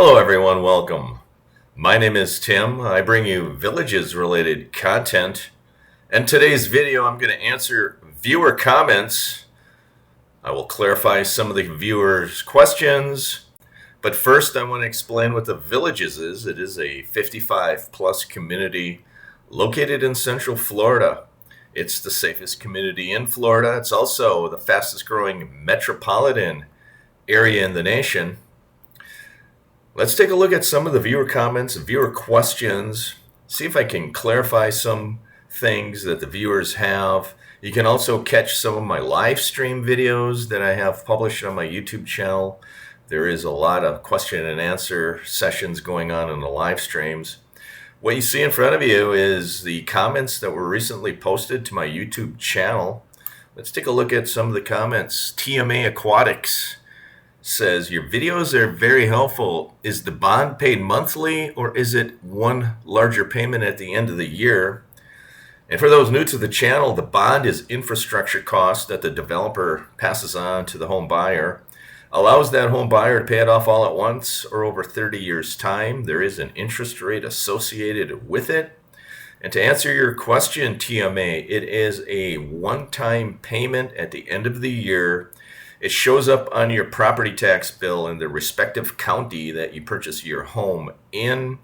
Hello, everyone. Welcome. My name is Tim. I bring you villages related content. In today's video, I'm going to answer viewer comments. I will clarify some of the viewers' questions. But first, I want to explain what the Villages is. It is a 55 plus community located in Central Florida. It's the safest community in Florida. It's also the fastest growing metropolitan area in the nation. Let's take a look at some of the viewer comments, viewer questions, see if I can clarify some things that the viewers have. You can also catch some of my live stream videos that I have published on my YouTube channel. There is a lot of question and answer sessions going on in the live streams. What you see in front of you is the comments that were recently posted to my YouTube channel. Let's take a look at some of the comments. TMA Aquatics says, your videos are very helpful. Is the bond paid monthly or is it one larger payment at the end of the year? And for those new to the channel, the bond is infrastructure cost that the developer passes on to the home buyer. Allows that home buyer to pay it off all at once or over 30 years time. There is an interest rate associated with it. And to answer your question, TMA, it is a one-time payment at the end of the year. It shows up on your property tax bill in the respective county that you purchase your home in.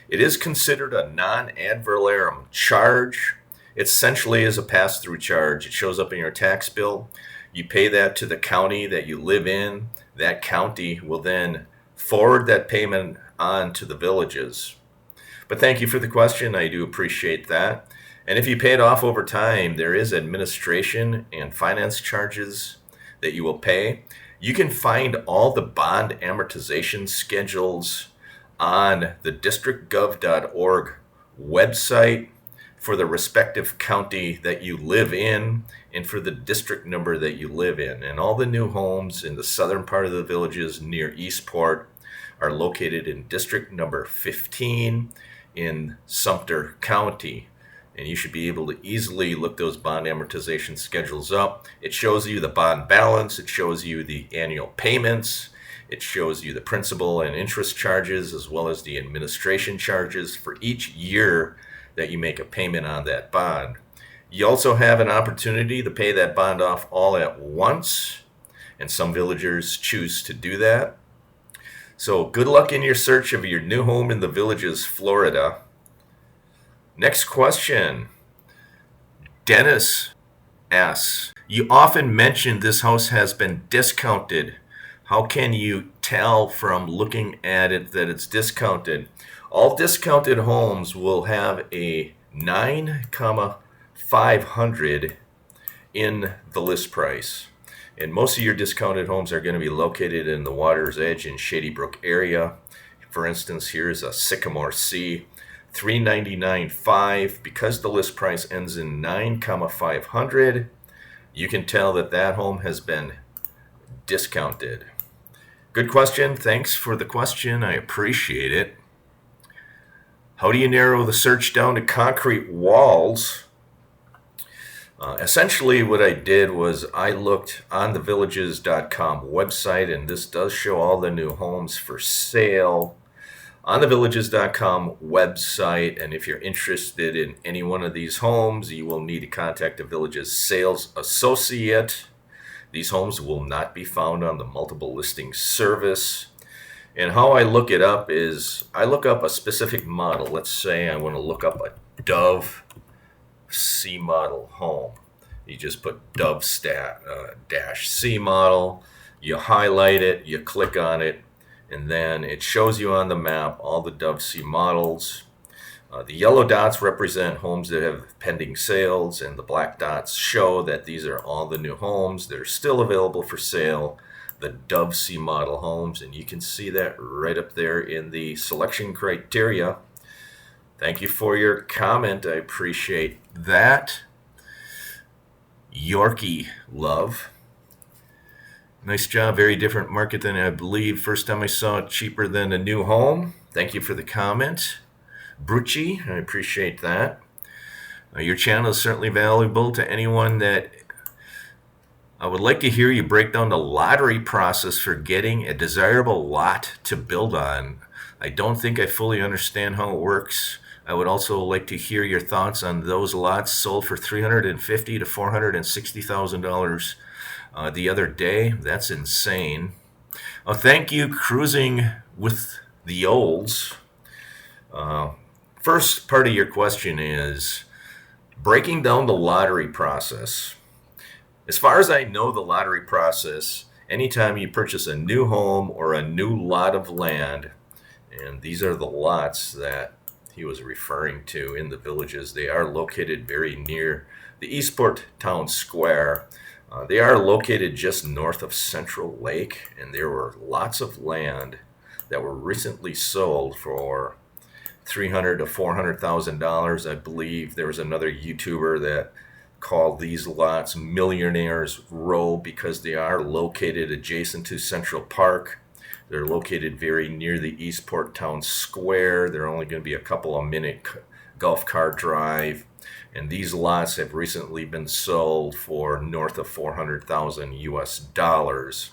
It is considered a non-ad valorem charge. It essentially is a pass-through charge. It shows up in your tax bill. You pay that to the county that you live in. That county will then forward that payment on to the villages. But thank you for the question. I do appreciate that. And if you pay it off over time, there is administration and finance charges that you will pay. You can find all the bond amortization schedules on the districtgov.org website for the respective county that you live in and for the district number that you live in. And all the new homes in the southern part of the villages near Eastport are located in district number 15 in Sumter County. And you should be able to easily look those bond amortization schedules up. It shows you the bond balance. It shows you the annual payments. It shows you the principal and interest charges as well as the administration charges for each year that you make a payment on that bond. You also have an opportunity to pay that bond off all at once, and some villagers choose to do that. So good luck in your search of your new home in the Villages, Florida. Next question. Dennis asks, you often mention this house has been discounted. How can you tell from looking at it that it's discounted? All discounted homes will have a 9,500 in the list price. And most of your discounted homes are going to be located in the Water's Edge and Shady Brook area. For instance, here's a Sycamore C. $399,500. Because the list price ends in 9,500, you can tell that that home has been discounted. Good question. Thanks for the question. I appreciate it. How do you narrow the search down to concrete walls? Essentially, what I did was I looked on the villages.com website, and this does show all the new homes for sale on the villages.com website. And if you're interested in any one of these homes, you will need to contact the Villages sales associate. These homes will not be found on the multiple listing service. And how I look it up is I look up a specific model. Let's say I want to look up a Dove C model home. You just put Dove dash C model, you highlight it, you click on it, and then it shows you on the map all the Dove C models. The yellow dots represent homes that have pending sales, and the black dots show that these are all the new homes that are still available for sale, the Dove C model homes, and you can see that right up there in the selection criteria. Thank you for your comment. I appreciate that. Yorkie Love. Nice job. Very different market than I believe. First time I saw it, cheaper than a new home. Thank you for the comment. Brucci, I appreciate that. Your channel is certainly valuable to anyone that I would like to hear you break down the lottery process for getting a desirable lot to build on. I don't think I fully understand how it works. I would also like to hear your thoughts on those lots sold for $350,000 to $460,000 the other day. That's insane. Oh, thank you, Cruising with the Olds. First part of your question is breaking down the lottery process. As far as I know, the lottery process, anytime you purchase a new home or a new lot of land, and these are the lots that he was referring to in the Villages, they are located very near the Eastport Town Square. They are located just north of Central Lake, and there were lots of land that were recently sold for $300,000 to $400,000. I believe there was another YouTuber that called these lots Millionaires Row because they are located adjacent to Central Park. They're located very near the Eastport Town Square. They're only going to be a couple of minute golf cart drive. And these lots have recently been sold for north of 400,000 US dollars.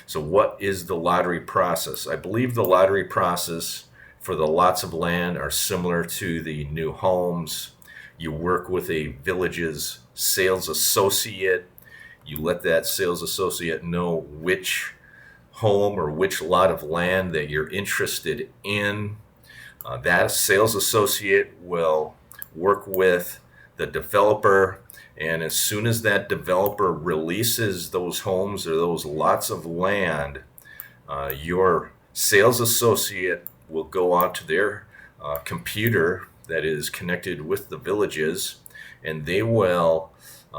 So what is the lottery process? I believe the lottery process for the lots of land are similar to the new homes. You work with a Villages sales associate. You let that sales associate know which home or which lot of land that you're interested in. That sales associate will work with the developer, and as soon as that developer releases those homes or those lots of land, your sales associate will go onto their computer that is connected with the Villages, and they will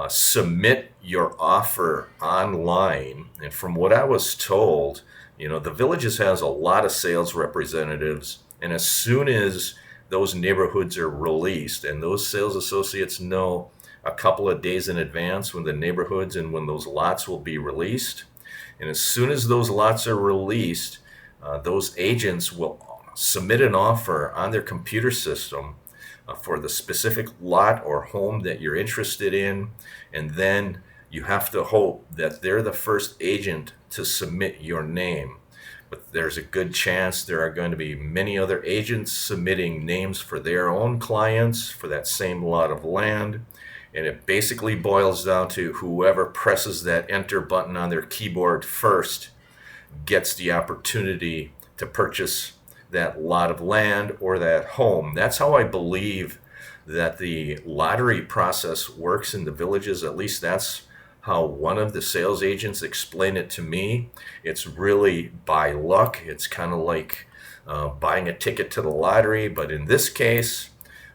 submit your offer online. And from what I was told, the Villages has a lot of sales representatives, and as soon as those neighborhoods are released, and those sales associates know a couple of days in advance when the neighborhoods and when those lots will be released, and as soon as those lots are released, those agents will submit an offer on their computer system for the specific lot or home that you're interested in, and then you have to hope that they're the first agent to submit your name. But there's a good chance there are going to be many other agents submitting names for their own clients for that same lot of land. And it basically boils down to whoever presses that enter button on their keyboard first gets the opportunity to purchase that lot of land or that home. That's how I believe that the lottery process works in the Villages. At least that's how one of the sales agents explained it to me. It's really by luck. It's kind of like buying a ticket to the lottery, but in this case,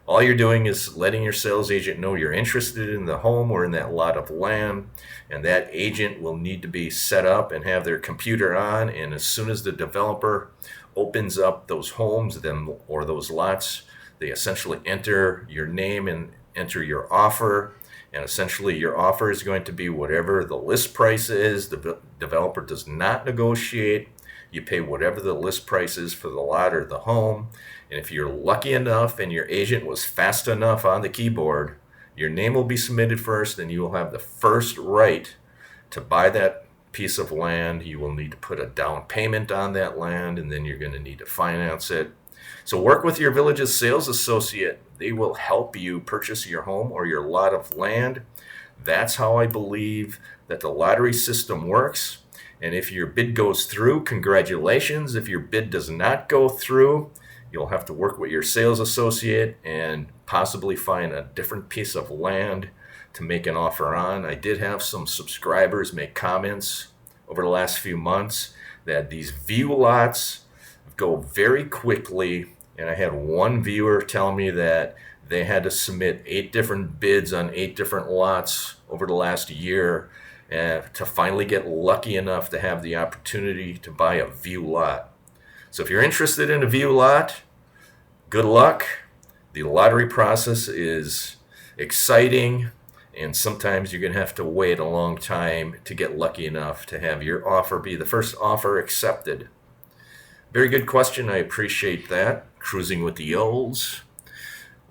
all you're doing is letting your sales agent know you're interested in the home or in that lot of land, and that agent will need to be set up and have their computer on, and as soon as the developer opens up those homes or those lots, they essentially enter your name and enter your offer. And essentially your offer is going to be whatever the list price is. The developer does not negotiate. You pay whatever the list price is for the lot or the home. And if you're lucky enough and your agent was fast enough on the keyboard, your name will be submitted first, and you will have the first right to buy that piece of land. You will need to put a down payment on that land, and then you're going to need to finance it. So work with your Villages sales associate. They will help you purchase your home or your lot of land. That's how I believe that the lottery system works. And if your bid goes through, congratulations. If your bid does not go through, you'll have to work with your sales associate and possibly find a different piece of land to make an offer on. I did have some subscribers make comments over the last few months that these view lots go very quickly, and I had one viewer tell me that they had to submit 8 different bids on 8 different lots over the last year to finally get lucky enough to have the opportunity to buy a view lot. So if you're interested in a view lot, good luck. The lottery process is exciting, and sometimes you're going to have to wait a long time to get lucky enough to have your offer be the first offer accepted. Very good question. I appreciate that. Cruising with the Olds.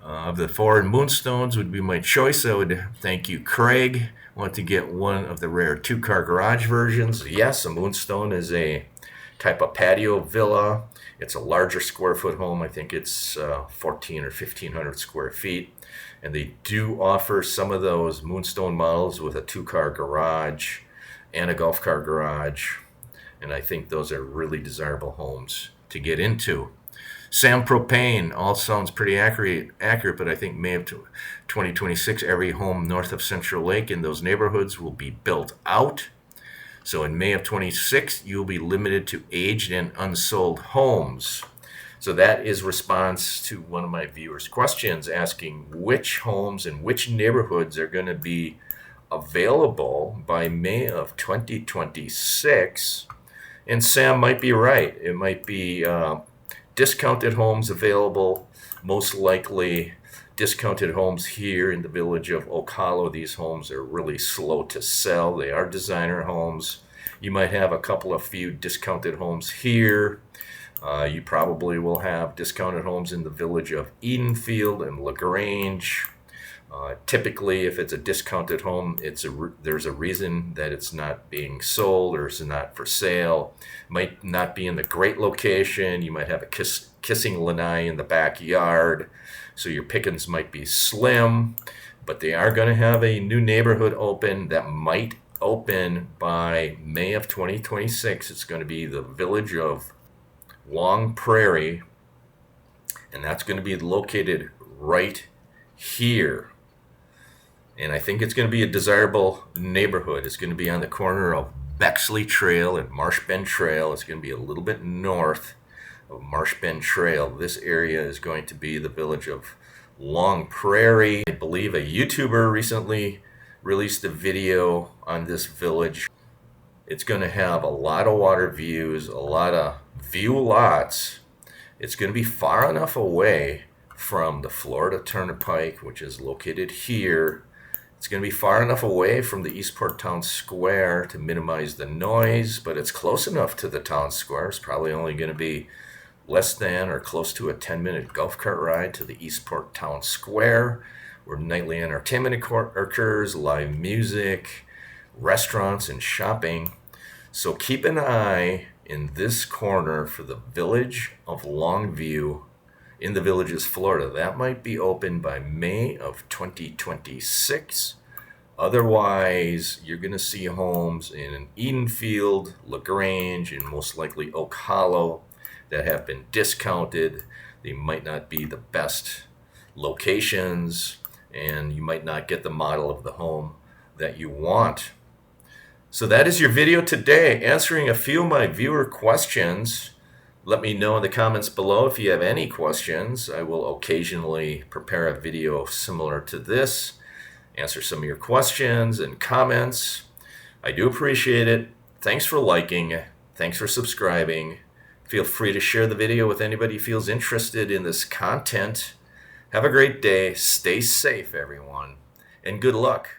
Of the foreign moonstones would be my choice. I would thank you, Craig. Want to get one of the rare two-car garage versions? Yes, a Moonstone is a type of patio villa. It's a larger square foot home. I think it's 14 or 1500 square feet. And they do offer some of those Moonstone models with a two-car garage and a golf car garage. And I think those are really desirable homes to get into. Sam Propane, all sounds pretty accurate, but I think May of 2026, every home north of Central Lake in those neighborhoods will be built out. So in May of 26, you'll be limited to aged and unsold homes. So that is response to one of my viewers' questions asking which homes and which neighborhoods are going to be available by May of 2026. And Sam might be right. It might be discounted homes available, most likely discounted homes here in the village of Oak Hollow. These homes are really slow to sell. They are designer homes. You might have a couple of few discounted homes here. You probably will have discounted homes in the village of Edenfield and LaGrange. Typically, if it's a discounted home, there's a reason that it's not being sold or it's not for sale. Might not be in the great location. You might have a kissing lanai in the backyard, so your pickings might be slim. But they are going to have a new neighborhood open that might open by May of 2026. It's going to be the village of Long Prairie, and that's going to be located right here. And I think it's going to be a desirable neighborhood. It's going to be on the corner of Bexley Trail and Marsh Bend Trail. It's going to be a little bit north of Marsh Bend Trail. This area is going to be the village of Long Prairie. I believe a YouTuber recently released a video on this village. It's going to have a lot of water views, a lot of view lots. It's going to be far enough away from the Florida Turnpike, which is located here. It's going to be far enough away from the Eastport Town Square to minimize the noise, but it's close enough to the town square. It's probably only going to be less than or close to a 10-minute golf cart ride to the Eastport Town Square, where nightly entertainment occurs, live music, restaurants, and shopping. So keep an eye in this corner for the village of Longview in the Villages, Florida. That might be open by May of 2026. Otherwise, you're going to see homes in Edenfield, LaGrange, and most likely Oak Hollow that have been discounted. They might not be the best locations, and you might not get the model of the home that you want. So that is your video today, answering a few of my viewer questions. Let me know in the comments below if you have any questions. I will occasionally prepare a video similar to this, answer some of your questions and comments. I do appreciate it. Thanks for liking. Thanks for subscribing. Feel free to share the video with anybody who feels interested in this content. Have a great day. Stay safe, everyone, and good luck.